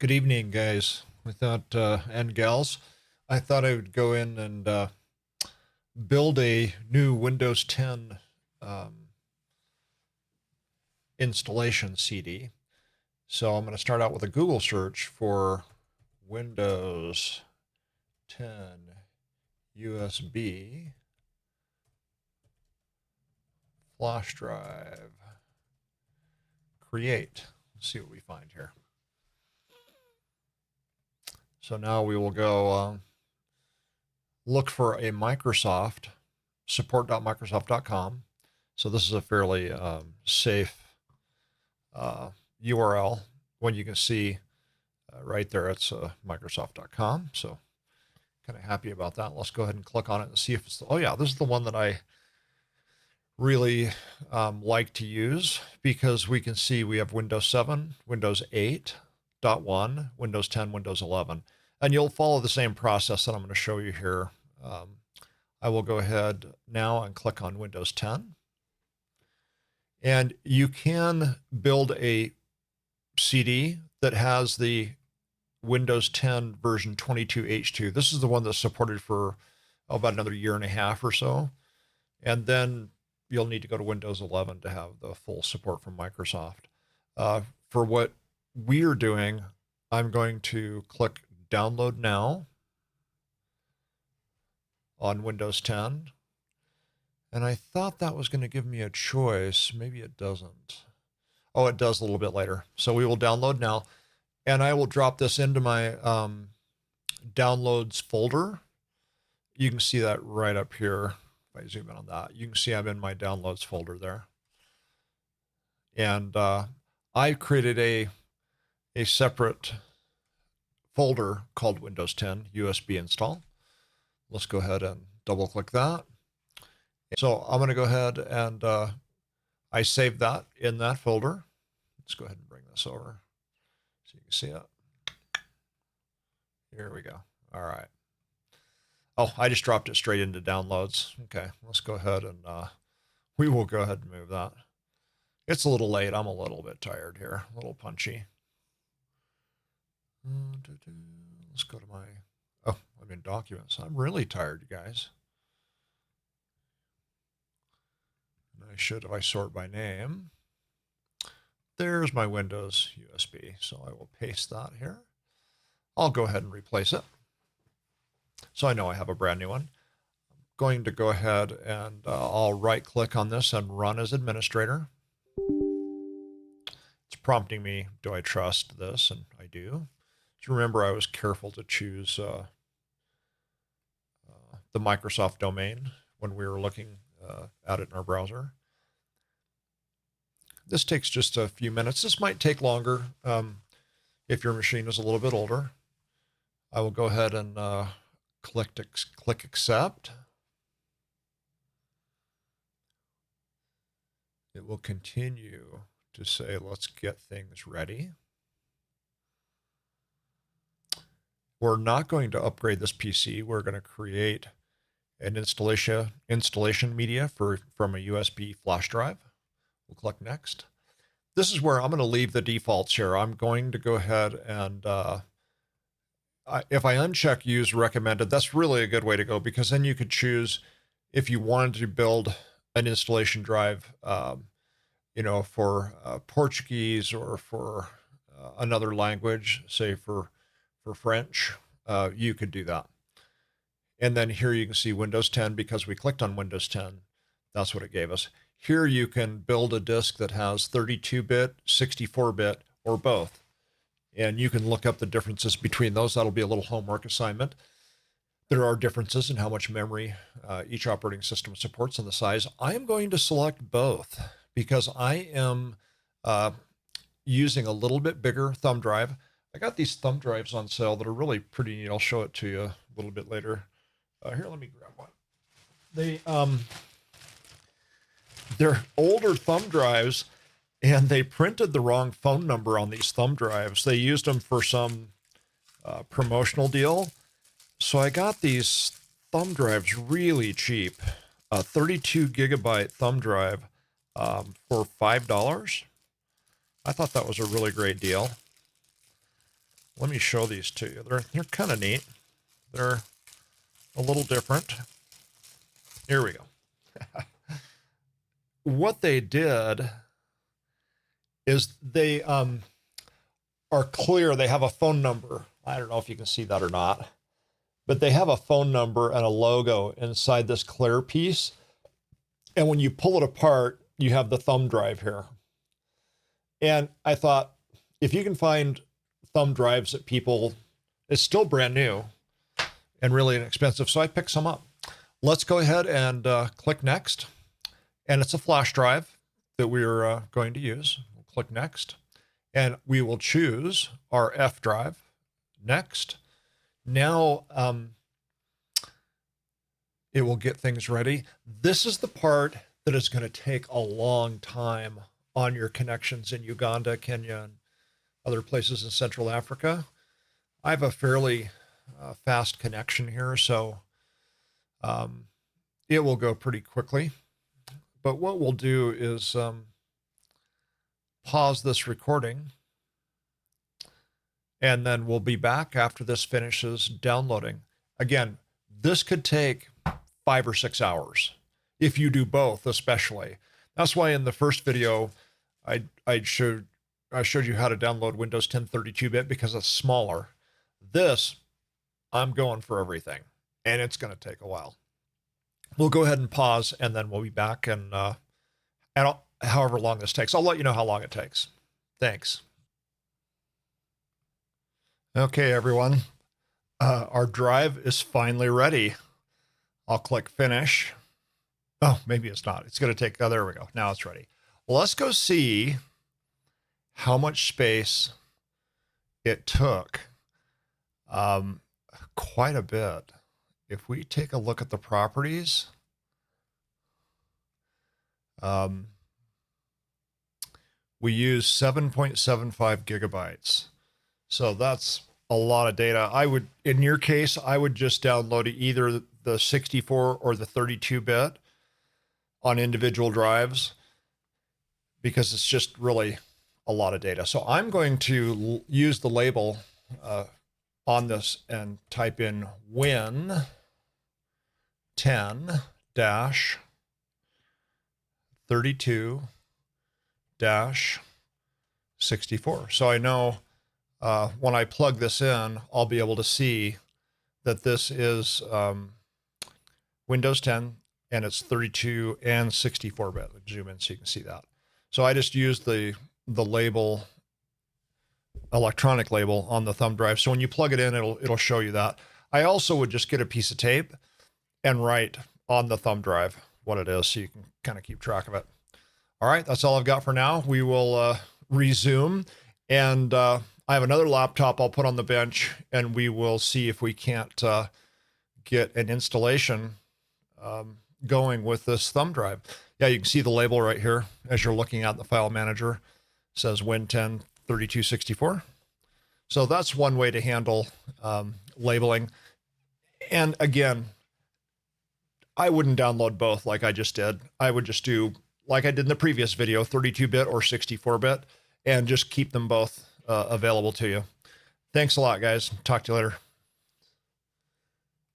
Good evening, guys. And gals. I thought I would go in and build a new Windows 10 um, installation CD. So I'm going to start out with a Google search for Windows 10 USB flash drive. Create. Let's see what we find here. So now we will go look for a Microsoft, support.microsoft.com. So this is a fairly safe URL. When you can see right there, it's Microsoft.com. So kind of happy about that. Let's go ahead and click on it and see if it's, oh yeah, this is the one that I really like to use because we can see we have Windows 7, Windows 8.1, Windows 10, Windows 11. And you'll follow the same process that I'm going to show you here. I will go ahead now and click on Windows 10. And you can build a CD that has the Windows 10 version 22H2. This is the one that's supported for about another year and a half or so. And then you'll need to go to Windows 11 to have the full support from Microsoft. For what we're doing, I'm going to click Download Now on Windows 10. And I thought that was going to give me a choice. Maybe it doesn't. Oh, it does a little bit later. So we will download now. And I will drop this into my downloads folder. You can see that right up here. If I zoom in on that, you can see I'm in my downloads folder there. And I created a separate folder called Windows 10 USB install. Let's go ahead and double click that. So I'm going to go ahead and I saved that in that folder. Let's go ahead and bring this over so you can see it. Here we go. All right. Oh, I just dropped it straight into downloads. Okay, let's go ahead and we will go ahead and move that. It's a little late. I'm a little bit tired here, a little punchy. Let's go to my, oh, I'm in documents. I'm really tired, you guys. And I should, if I sort by name, there's my Windows USB. So I will paste that here. I'll go ahead and replace it. So I know I have a brand new one. I'm going to go ahead and I'll right click on this and run as administrator. It's prompting me, do I trust this? And I do. So remember, I was careful to choose the Microsoft domain when we were looking at it in our browser. This takes just a few minutes. This might take longer if your machine is a little bit older. I will go ahead and click accept. It will continue to say, let's get things ready. We're not going to upgrade this PC. We're going to create an installation media from a USB flash drive. We'll click next. This is where I'm going to leave the defaults here. I'm going to go ahead and if I uncheck use recommended, that's really a good way to go because then you could choose if you wanted to build an installation drive, for Portuguese or for another language, say for French, you could do that. And then here you can see Windows 10 because we clicked on Windows 10. That's what it gave us. Here you can build a disk that has 32-bit, 64-bit, or both. And you can look up the differences between those. That'll be a little homework assignment. There are differences in how much memory each operating system supports and the size. I am going to select both because I am using a little bit bigger thumb drive. I got these thumb drives on sale that are really pretty neat. I'll show it to you a little bit later. Here, let me grab one. They're older thumb drives, and they printed the wrong phone number on these thumb drives. They used them for some promotional deal. So I got these thumb drives really cheap. A 32 gigabyte thumb drive for $5. I thought that was a really great deal. let me show these to you. They're kind of neat. They're a little different. Here we go. What they did is they are clear. They have a phone number. I don't know if you can see that or not, but they have a phone number and a logo inside this clear piece. And when you pull it apart, you have the thumb drive here. And I thought, if you can find thumb drives that people, it's still brand new and really inexpensive. So I picked some up. Let's go ahead and click next. And it's a flash drive that we're going to use. We'll click next. And we will choose our F drive. Next. Now it will get things ready. This is the part that is going to take a long time on your connections in Uganda, Kenya, and other places in Central Africa. I have a fairly fast connection here, so it will go pretty quickly. But what we'll do is pause this recording, and then we'll be back after this finishes downloading. Again, this could take 5 or 6 hours if you do both, especially. That's why in the first video, I showed you how to download Windows 10 32-bit because it's smaller. This, I'm going for everything, and it's going to take a while. We'll go ahead and pause, and then we'll be back, and however long this takes. I'll let you know how long it takes. Thanks. Okay, everyone. Our drive is finally ready. I'll click finish. Oh, maybe it's not. It's going to take, oh, there we go. Now it's ready. Well, let's go see how much space it took. Quite a bit. If we take a look at the properties, we use 7.75 gigabytes. So that's a lot of data. I would, in your case, I would just download either the 64 or the 32-bit on individual drives because it's just really a lot of data. So I'm going to use the label on this and type in Win 10-32-64. So I know when I plug this in, I'll be able to see that this is Windows 10 and it's 32 and 64-bit. Zoom in so you can see that. So I just used the label, electronic label on the thumb drive. So when you plug it in, it'll show you that. I also would just get a piece of tape and write on the thumb drive what it is so you can kind of keep track of it. All right, that's all I've got for now. We will resume, and I have another laptop I'll put on the bench, and we will see if we can't get an installation going with this thumb drive. Yeah, you can see the label right here as you're looking at the file manager. It says Win 10 3264. So that's one way to handle labeling. And again, I wouldn't download both like I just did. I would just do, like I did in the previous video, 32-bit or 64-bit, and just keep them both available to you. Thanks a lot, guys. Talk to you later.